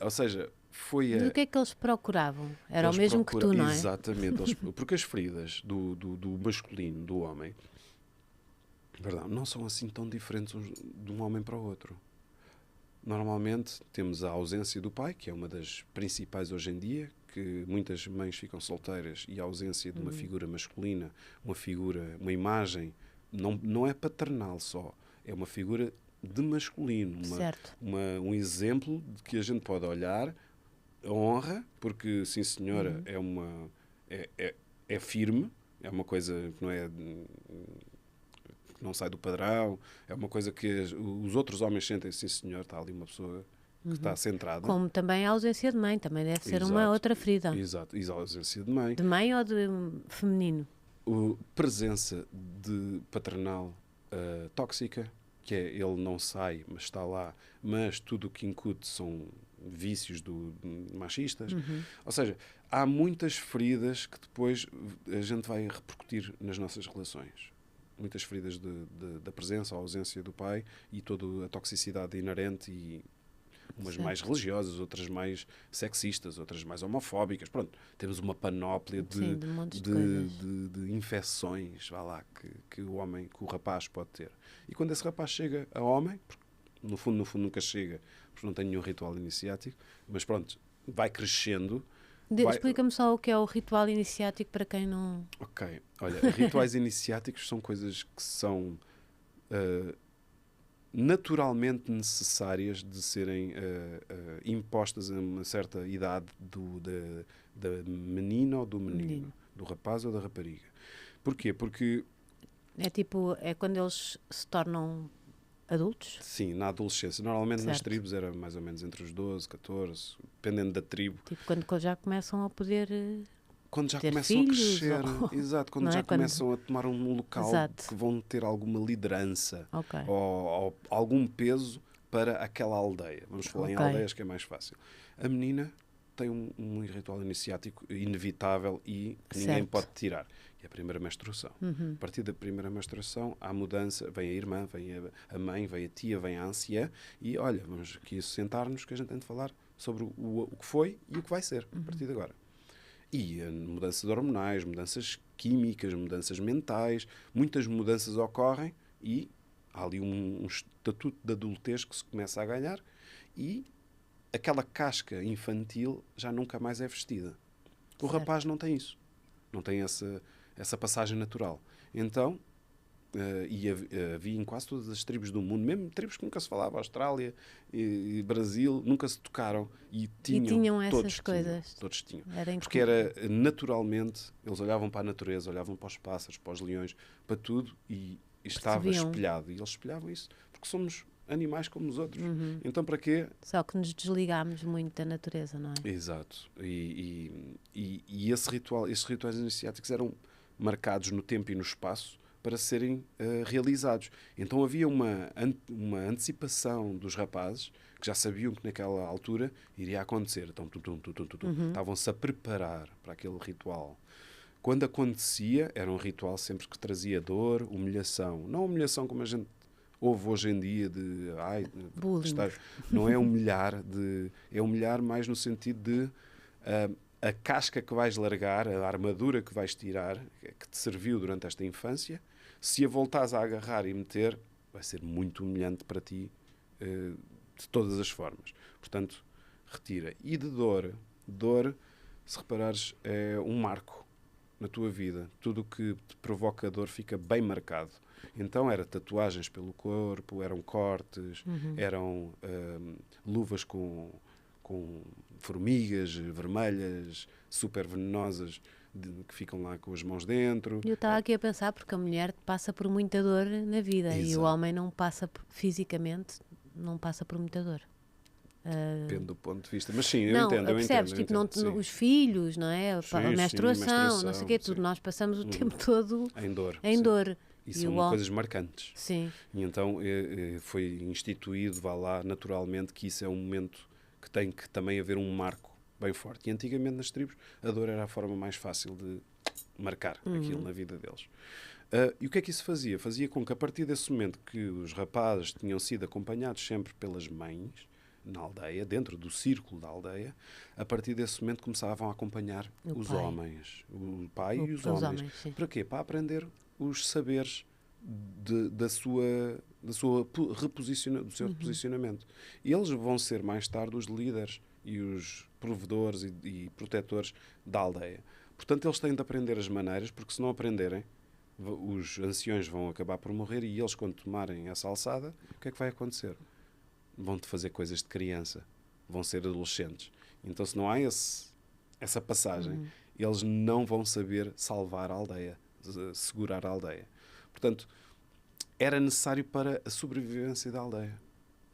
Ou seja, foi E o que é que eles procuravam? Era o mesmo que tu, não é? Exatamente. Porque as feridas do masculino, do homem, verdade, não são assim tão diferentes de um homem para o outro. Normalmente temos a ausência do pai, que é uma das principais hoje em dia, que muitas mães ficam solteiras, e a ausência de uma figura masculina, uma imagem, não é paternal só, é uma figura de masculino, um exemplo de que a gente pode olhar, a honra, porque sim senhora, é firme, é uma coisa que não sai do padrão, é uma coisa que os outros homens sentem, sim senhor, está ali uma pessoa que está centrada. Como também a ausência de mãe, também deve ser uma outra ferida. Exato, e a ausência de mãe. De mãe ou de feminino? Presença de paternal tóxica, que é ele não sai, mas está lá, mas tudo o que incute são vícios machistas. Ou seja, há muitas feridas que depois a gente vai repercutir nas nossas relações. Muitas feridas da presença ou ausência do pai e toda a toxicidade inerente, e umas mais religiosas, outras mais sexistas, outras mais homofóbicas. Pronto, temos uma panóplia de infecções, vá lá, que o rapaz pode ter. E quando esse rapaz chega a homem, porque no fundo nunca chega, porque não tem nenhum ritual iniciático, mas pronto, vai crescendo. Explica-me só o que é o ritual iniciático para quem não... Ok, olha, rituais iniciáticos são coisas que são naturalmente necessárias de serem impostas a uma certa idade da menina ou do menino, do rapaz ou da rapariga. Porquê? Porque É tipo, é quando eles se tornam adultos? Sim, na adolescência. Normalmente nas Certo. tribos era mais ou menos entre os 12, 14, dependendo da tribo. Tipo, quando já começam a poder Quando já ter começam a filhos, crescer, ou... exato, quando não já é? começam a tomar um local Exato. que vão ter alguma liderança Ok. ou algum peso para aquela aldeia. Vamos falar em Ok. aldeias que é mais fácil. A menina tem um ritual iniciático inevitável e que ninguém Certo. pode tirar. É a primeira menstruação. A partir da primeira menstruação há mudança, vem a irmã, vem a mãe, vem a tia, vem a anciã e olha, vamos aqui sentar-nos que a gente tem de falar sobre o que foi e o que vai ser a partir de agora. E mudanças hormonais, mudanças químicas, mudanças mentais, muitas mudanças ocorrem e há ali um estatuto de adultez que se começa a ganhar e aquela casca infantil já nunca mais é vestida. O Certo. rapaz não tem isso. Não tem essa passagem natural. Então, havia em quase todas as tribos do mundo, mesmo tribos que nunca se falava, Austrália e Brasil, nunca se tocaram e tinham essas todos coisas. Todos tinham. Era Porque era naturalmente, eles olhavam para a natureza, olhavam para os pássaros, para os leões, para tudo e estava Percebiam. espelhado. E eles espelhavam isso porque somos animais como os outros. Então, para quê? Só que nos desligámos muito da natureza, não é? Exato. E esses rituais iniciáticos eram marcados no tempo e no espaço para serem realizados. Então havia uma antecipação dos rapazes que já sabiam que naquela altura iria acontecer. Então, estavam-se a preparar para aquele ritual. Quando acontecia, era um ritual sempre que trazia dor, humilhação. Não humilhação como a gente ouve hoje em dia de Bullying. não é humilhar, é humilhar mais no sentido de a casca que vais largar, a armadura que vais tirar, que te serviu durante esta infância, se a voltares a agarrar e meter, vai ser muito humilhante para ti de todas as formas. Portanto, retira. E de dor, se reparares, é um marco na tua vida. Tudo o que te provoca dor fica bem marcado. Então era tatuagens pelo corpo, eram cortes, eram luvas com formigas vermelhas, super venenosas, que ficam lá com as mãos dentro. Eu estava aqui a pensar porque a mulher passa por muita dor na vida e o Exato. homem não passa fisicamente, não passa por muita dor. Depende do ponto de vista. Mas sim, eu Não, entendo. percebes? Eu Tipo, entendo, sim. os filhos, não é? Sim, A menstruação, sim, não sei o quê, tudo. sim. Nós passamos o tempo todo Em dor. em sim. dor. E E são o homem- coisas marcantes. Sim, E então foi instituído, vá lá, naturalmente, que isso é um momento que tem que também haver um marco bem forte. E antigamente nas tribos a dor era a forma mais fácil de marcar aquilo na vida deles. E o que é que isso fazia? Fazia com que a partir desse momento que os rapazes tinham sido acompanhados sempre pelas mães na aldeia, dentro do círculo da aldeia, a partir desse momento começavam a acompanhar os pai. homens, o pai e os os homens. homens, sim. Para quê? Para aprender os saberes do seu reposicionamento. E eles vão ser mais tarde os líderes e os provedores e protetores da aldeia. Portanto, eles têm de aprender as maneiras, porque se não aprenderem, os anciões vão acabar por morrer e eles, quando tomarem essa alçada, o que é que vai acontecer? Vão-te fazer coisas de criança. Vão ser adolescentes. Então, se não há essa passagem, eles não vão saber salvar a aldeia, segurar a aldeia. Portanto, era necessário para a sobrevivência da aldeia.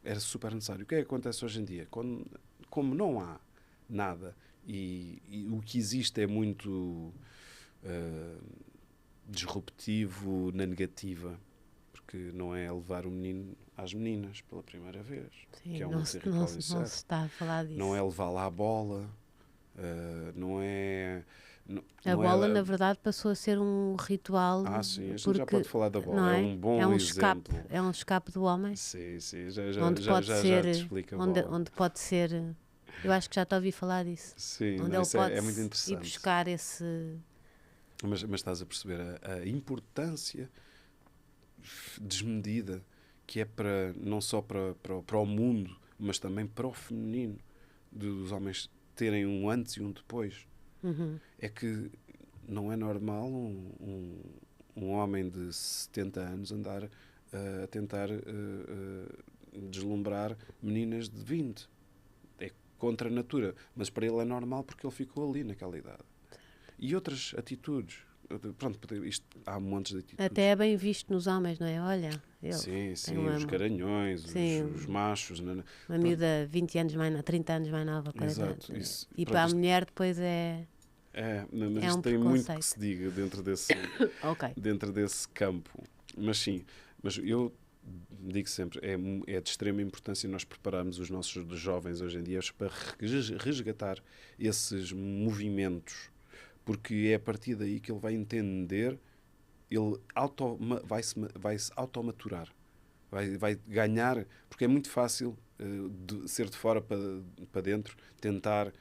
Era super necessário. O que é que acontece hoje em dia? Como não há nada e o que existe é muito disruptivo na negativa, porque não é levar o menino às meninas pela primeira vez, Sim, que é um não se está a falar disso. não é levá-la à bola, não é... A bola, na verdade, passou a ser um ritual. Sim, a gente porque, já pode falar da bola. não É um bom exemplo. É um escape do homem. Sim, onde pode já ser, te explica a onde, bola. onde pode ser. Eu acho que já te ouvi falar disso. Sim, Onde não, ele isso pode é muito ir interessante. buscar esse. Mas estás a perceber a importância desmedida que é para não só para o mundo, mas também para o feminino, dos homens terem um antes e um depois. É que não é normal um homem de 70 anos andar a tentar deslumbrar meninas de 20. É contra a natura. Mas para ele é normal porque ele ficou ali naquela idade. E outras atitudes Pronto, há montes de atitudes. Até é bem visto nos homens, não é? Olha, Sim, os garanhões, os machos. Uma miúda 20 anos mais nova, 30 anos mais nova. Exato. E para a mulher depois mas isto tem muito que se diga dentro desse, dentro desse campo. Mas sim, mas eu digo sempre, é de extrema importância nós prepararmos os nossos jovens hoje em dia para resgatar esses movimentos, porque é a partir daí que ele vai entender, ele vai-se automaturar, vai ganhar, porque é muito fácil de ser de fora para dentro, tentar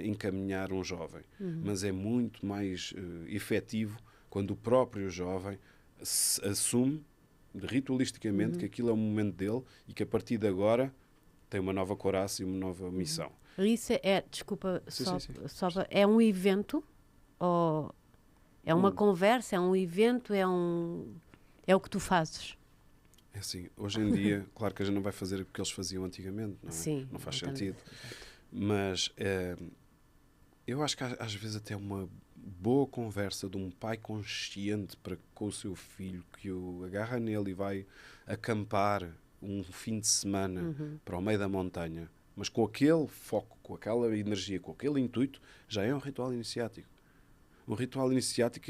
encaminhar um jovem, mas é muito mais efetivo quando o próprio jovem assume ritualisticamente que aquilo é o momento dele e que a partir de agora tem uma nova couraça e uma nova missão. Isso desculpa, sim. é um evento ou é uma conversa, é um evento, é o que tu fazes? É assim, hoje em dia, claro que a gente não vai fazer o que eles faziam antigamente, não é? Sim, não faz sentido. Mas eu acho que às vezes até uma boa conversa de um pai consciente com o seu filho, que o agarra nele e vai acampar um fim de semana para o meio da montanha, mas com aquele foco, com aquela energia, com aquele intuito, já é um ritual iniciático. Um ritual iniciático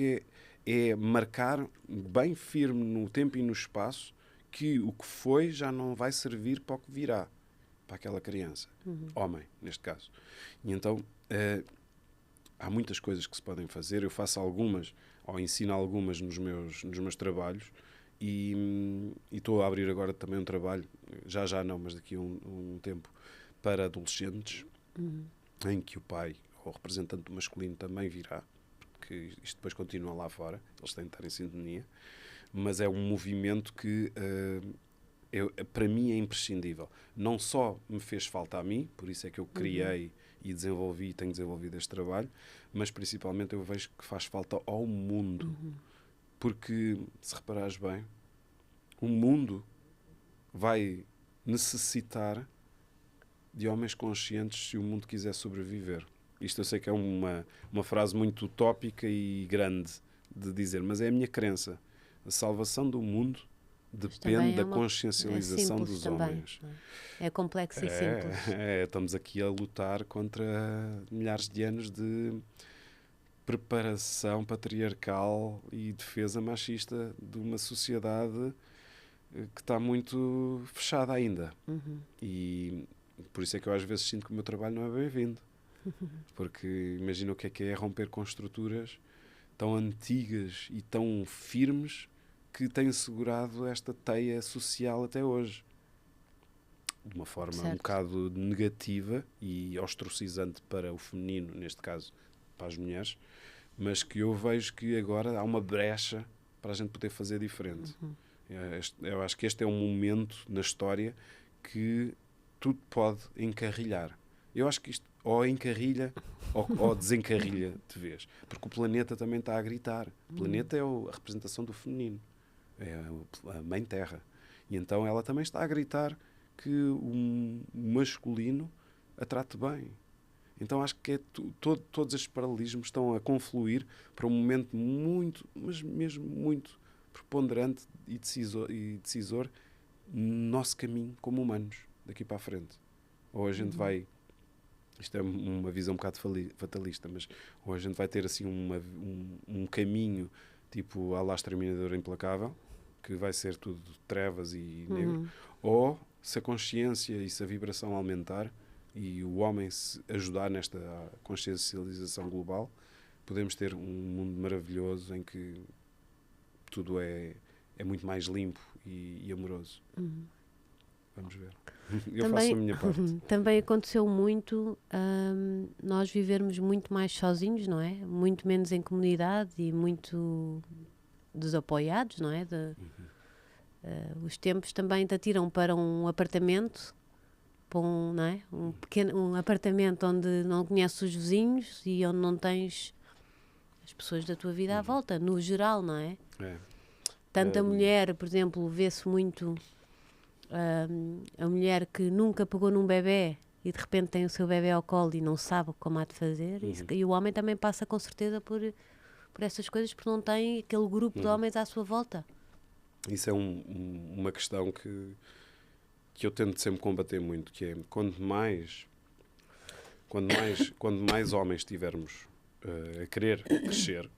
é marcar bem firme no tempo e no espaço que o que foi já não vai servir para o que virá, para aquela criança, homem, neste caso. E então há muitas coisas que se podem fazer. Eu faço algumas, ou ensino algumas nos meus trabalhos, e estou a abrir agora também um trabalho, já não, mas daqui a um tempo, para adolescentes, em que o pai ou o representante masculino também virá, porque isto depois continua lá fora, eles têm de estar em sintonia, mas é um movimento que para mim é imprescindível. Não só me fez falta a mim, por isso é que eu criei e tenho desenvolvido este trabalho, mas principalmente eu vejo que faz falta ao mundo. Porque, se reparares bem, o mundo vai necessitar de homens conscientes se o mundo quiser sobreviver. Isto eu sei que é uma frase muito utópica e grande de dizer, mas é a minha crença. A salvação do mundo depende da consciencialização dos homens. É complexo e simples. Estamos aqui a lutar contra milhares de anos de preparação patriarcal e defesa machista de uma sociedade que está muito fechada ainda. E por isso é que eu às vezes sinto que o meu trabalho não é bem-vindo. Porque imagina o que é romper com estruturas tão antigas e tão firmes que têm segurado esta teia social até hoje. De uma forma um bocado negativa e ostracizante para o feminino, neste caso para as mulheres, mas que eu vejo que agora há uma brecha para a gente poder fazer diferente. Eu acho que este é um momento na história que tudo pode encarrilhar. Eu acho que isto ou encarrilha ou desencarrilha de vez. Porque o planeta também está a gritar. O planeta é a representação do feminino. É a mãe terra. E então ela também está a gritar que o masculino a trate bem. Então acho que todos estes paralelismos estão a confluir para um momento muito, mas mesmo muito preponderante e decisor no nosso caminho como humanos, daqui para a frente. Ou a gente vai... Isto é uma visão um bocado fatalista, mas ou a gente vai ter assim um caminho tipo à la Exterminador Implacável, que vai ser tudo trevas e negro, ou se a consciência e se a vibração aumentar e o homem se ajudar nesta consciencialização global, podemos ter um mundo maravilhoso em que tudo é muito mais limpo e amoroso. Vamos ver. Eu faço a minha parte. Também aconteceu muito nós vivermos muito mais sozinhos, não é? Muito menos em comunidade e muito desapoiados, não é? Os tempos também te atiram para um apartamento, para não é? Um apartamento onde não conheces os vizinhos e onde não tens as pessoas da tua vida à volta, no geral, não é? Tanto a mulher, por exemplo, vê-se muito a mulher que nunca pegou num bebé e de repente tem o seu bebé ao colo e não sabe como há de fazer, e o homem também passa com certeza por essas coisas porque não tem aquele grupo de homens à sua volta. Isso é uma questão que eu tento sempre combater muito, que é quando mais homens tivermos a querer crescer,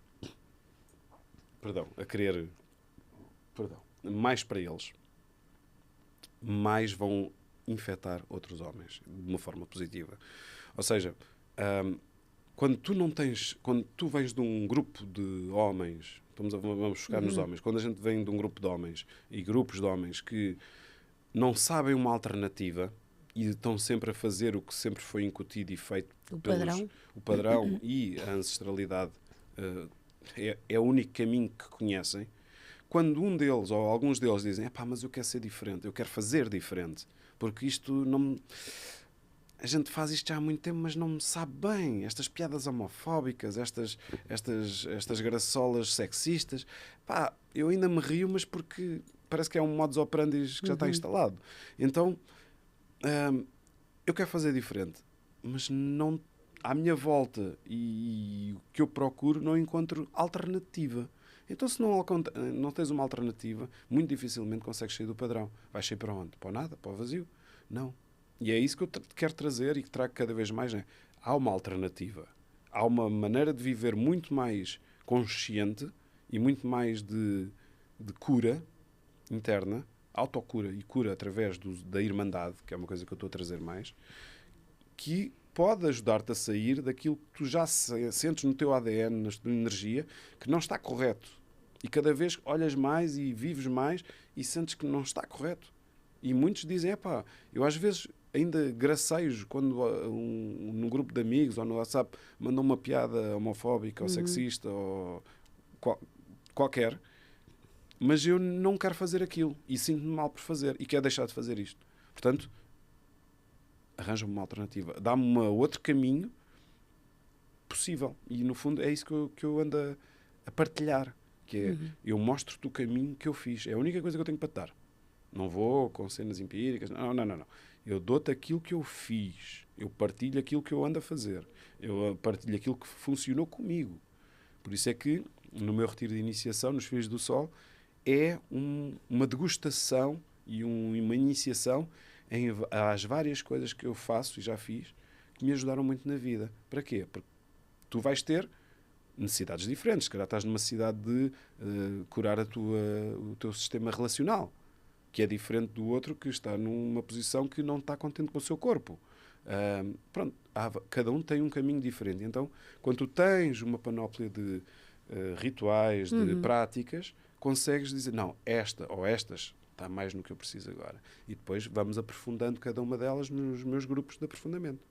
mais para eles, mais vão infectar outros homens de uma forma positiva. Ou seja, quando tu vens de um grupo de homens, vamos focar nos homens, quando a gente vem de um grupo de homens e grupos de homens que não sabem uma alternativa e estão sempre a fazer o que sempre foi incutido e feito o padrão e a ancestralidade, é o único caminho que conhecem. Quando um deles ou alguns deles dizem, mas eu quero ser diferente, eu quero fazer diferente, porque isto não... A gente faz isto já há muito tempo, mas não me sabe bem. Estas piadas homofóbicas, estas graçolas sexistas, eu ainda me rio, mas porque parece que é um modus operandi que já está instalado. Então, eu quero fazer diferente, mas não, à minha volta e o que eu procuro, não encontro alternativa. Então, se não tens uma alternativa, muito dificilmente consegues sair do padrão. Vais sair para onde? Para o nada? Para o vazio? Não. E é isso que eu quero trazer e que trago cada vez mais. Há uma alternativa. Há uma maneira de viver muito mais consciente e muito mais de cura interna, autocura e cura através da irmandade, que é uma coisa que eu estou a trazer mais, que pode ajudar-te a sair daquilo que tu já sentes no teu ADN, na tua energia, que não está correto. E cada vez olhas mais e vives mais e sentes que não está correto. E muitos dizem, eu às vezes ainda gracejo quando num grupo de amigos ou no WhatsApp mandam uma piada homofóbica ou sexista ou qualquer, mas eu não quero fazer aquilo e sinto-me mal por fazer e quero deixar de fazer isto. Portanto, arranja-me uma alternativa. Dá-me outro caminho possível. E, no fundo, é isso que eu ando a partilhar. Que é, eu mostro-te o caminho que eu fiz. É a única coisa que eu tenho para te dar. Não vou com cenas empíricas. Não. Eu dou-te aquilo que eu fiz. Eu partilho aquilo que eu ando a fazer. Eu partilho aquilo que funcionou comigo. Por isso é que, no meu retiro de iniciação, nos Filhos do Sol, é uma degustação e uma iniciação às várias coisas que eu faço e já fiz que me ajudaram muito na vida. Para quê? Porque tu vais ter necessidades diferentes. Se calhar estás numa necessidade de curar o teu sistema relacional, que é diferente do outro que está numa posição que não está contente com o seu corpo. Cada um tem um caminho diferente. Então, quando tu tens uma panóplia de rituais, de práticas, consegues dizer, não, esta ou estas está mais no que eu preciso agora. E depois vamos aprofundando cada uma delas nos meus grupos de aprofundamento.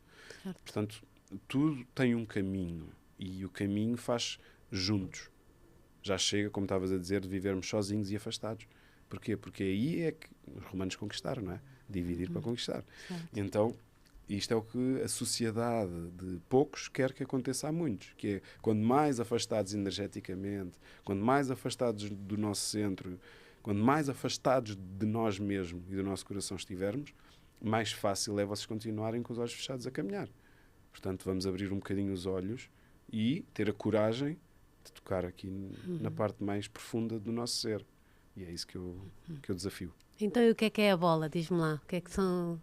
Certo. Portanto, tudo tem um caminho e o caminho faz juntos. Já chega, como estavas a dizer, de vivermos sozinhos e afastados. Porquê? Porque aí é que os romanos conquistaram, não é? Dividir para conquistar. Certo. Então, isto é o que a sociedade de poucos quer que aconteça a muitos, que é, quando mais afastados energeticamente, quando mais afastados do nosso centro, quando mais afastados de nós mesmos e do nosso coração estivermos, mais fácil é vocês continuarem com os olhos fechados a caminhar. Portanto, vamos abrir um bocadinho os olhos e ter a coragem de tocar aqui na parte mais profunda do nosso ser. E é isso que eu desafio. Então, e o que é a bola? Diz-me lá. O que é que são...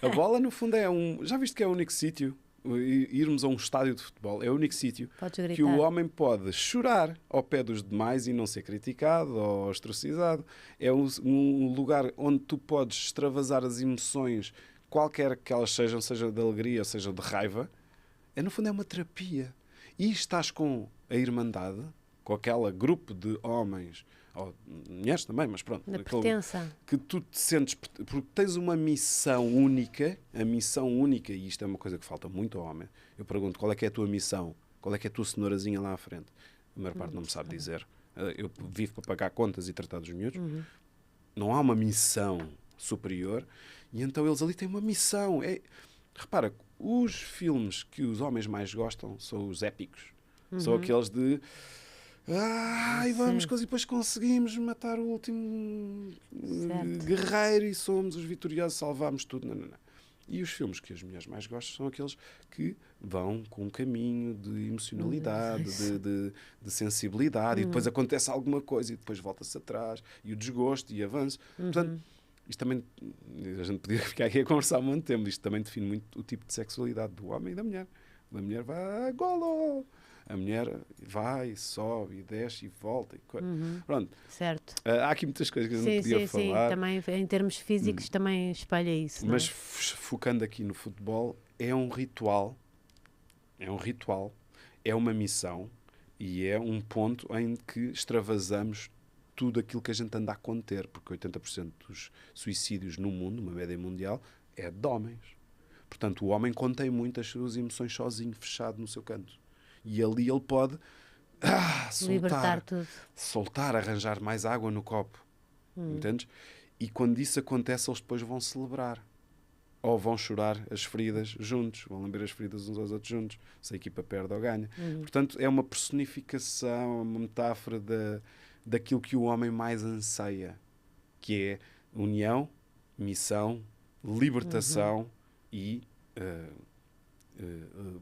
A bola, no fundo, já viste que é o único sítio, irmos a um estádio de futebol, é o único sítio que o homem pode chorar ao pé dos demais e não ser criticado ou ostracizado. É um lugar onde tu podes extravasar as emoções, qualquer que elas sejam, seja de alegria ou seja de raiva. No fundo, é uma terapia. E estás com a irmandade, com aquele grupo de homens, ou mulheres também, mas pronto, na pertença, que tu te sentes, porque tens uma missão única, e isto é uma coisa que falta muito ao homem. Eu pergunto, qual é que é a tua missão? Qual é que é a tua cenourazinha lá à frente? A maior parte não me sabe dizer. Eu vivo para pagar contas e tratar dos miúdos. Não há uma missão superior, e então eles ali têm uma missão. Repara, os filmes que os homens mais gostam são os épicos. São aqueles de... e vamos, e depois conseguimos matar o último guerreiro e somos os vitoriosos, salvámos tudo. Não. E os filmes que as mulheres mais gostam são aqueles que vão com um caminho de emocionalidade, de sensibilidade, e depois acontece alguma coisa e depois volta-se atrás, e o desgosto e avanço. Portanto, isto também, a gente podia ficar aqui a conversar muito tempo, isto também define muito o tipo de sexualidade do homem e da mulher. A mulher vai, golo! A mulher vai, sobe, e desce, e volta. Pronto. Certo. Há aqui muitas coisas que a gente podia falar. Sim, também em termos físicos também espalha isso. Mas focando aqui no futebol, é um ritual, é uma missão e é um ponto em que extravasamos tudo aquilo que a gente anda a conter, porque 80% dos suicídios no mundo, uma média mundial, é de homens. Portanto, o homem contém muito as suas emoções sozinho, fechado no seu canto. E ali ele pode libertar tudo. Soltar, arranjar mais água no copo. Entendes? E quando isso acontece, eles depois vão celebrar. Ou vão chorar as feridas juntos. Vão lamber as feridas uns aos outros juntos. Se a equipa perde ou ganha. Portanto, é uma personificação, uma metáfora daquilo que o homem mais anseia. Que é união, missão, libertação e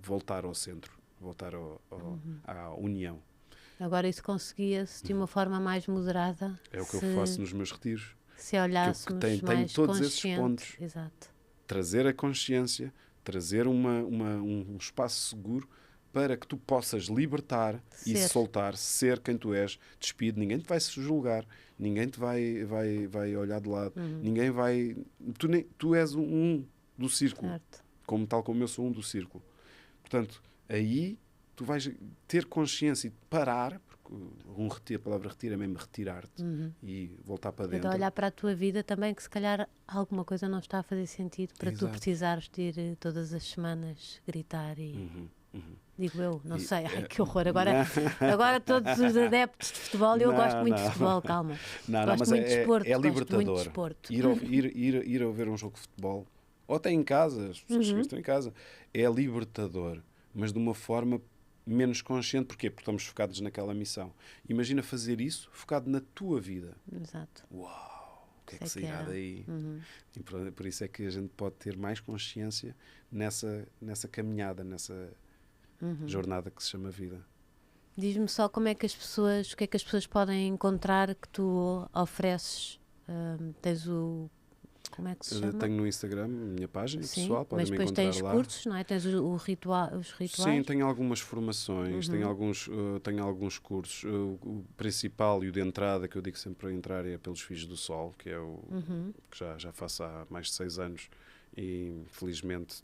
voltar ao centro. Voltar à união. Agora isso conseguia-se de uma forma mais moderada. É o que eu faço nos meus retiros. Se olhássemos tenho todos esses pontos. Exato. Trazer a consciência, trazer um espaço seguro para que tu possas libertar e soltar, ser quem tu és, despido. Ninguém te vai se julgar, ninguém te vai olhar de lado, ninguém vai... Tu és um do círculo, tal como eu sou um do círculo. Portanto, aí tu vais ter consciência e parar, porque a palavra retira é mesmo retirar-te e voltar para dentro. Então olhar para a tua vida também, que se calhar alguma coisa não está a fazer sentido para tu precisares de ir todas as semanas gritar e... Digo eu, não sei, ai que horror. Agora todos os adeptos de futebol, eu gosto muito de futebol, calma. Gosto muito de desporto, é libertador. Ir a ver um jogo de futebol, ou até em casa, as pessoas que estão em casa, é libertador, mas de uma forma menos consciente. Porquê? Porque estamos focados naquela missão. Imagina fazer isso focado na tua vida. Exato. Uau! O que é que sairá daí? E por isso é que a gente pode ter mais consciência nessa caminhada, nessa jornada que se chama vida. Diz-me só o que é que as pessoas podem encontrar que tu ofereces. Tens o... Como é que se chama? Tenho no Instagram a minha página pessoal, podem me encontrar lá. Mas depois tens cursos, não é? Tens os rituais? Sim, tenho algumas formações, tenho alguns cursos. O principal e o de entrada, que eu digo sempre para entrar, é pelos Filhos do Sol, que é o que já faço há mais de 6 anos e felizmente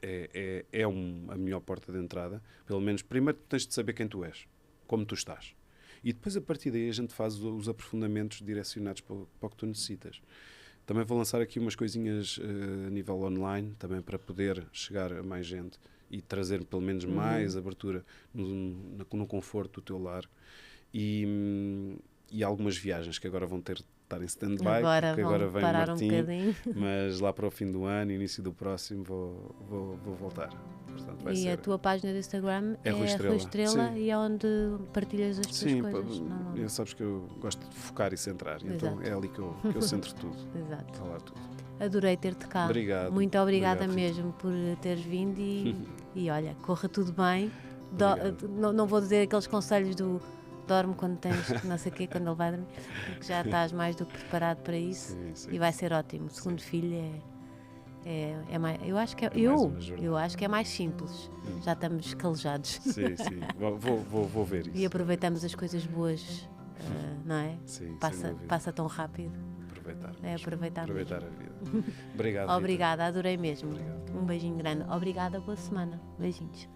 é a melhor porta de entrada. Pelo menos, primeiro tens de saber quem tu és, como tu estás. E depois, a partir daí, a gente faz os aprofundamentos direcionados para o que tu necessitas. Também vou lançar aqui umas coisinhas a nível online, também para poder chegar a mais gente e trazer pelo menos mais abertura no conforto do teu lar. E algumas viagens que agora vão ter de estar em stand-by, porque agora vem o Martim, mas lá para o fim do ano, início do próximo, vou voltar. Portanto, vai ser... a tua página do Instagram é Rui Estrela e é onde partilhas as tuas coisas? Sim, sabes que eu gosto de focar e centrar, então é ali que eu centro tudo. Exato. Falar tudo. Adorei ter-te cá. Obrigado. Muito obrigada mesmo por teres vindo e olha, corra tudo bem. Não vou dizer aqueles conselhos do dorme quando tens não sei o quê, quando ele vai dormir, porque já estás mais do que preparado para isso. Sim. E vai ser ótimo. O segundo filho é mais, eu acho que é mais simples. Já estamos calejados. Sim. Vou ver isso. E aproveitamos as coisas boas, não é? Sim, passa tão rápido. Aproveitar a vida. Obrigado. Obrigada, adorei mesmo. Obrigado. Um beijinho grande. Obrigada, boa semana. Beijinhos.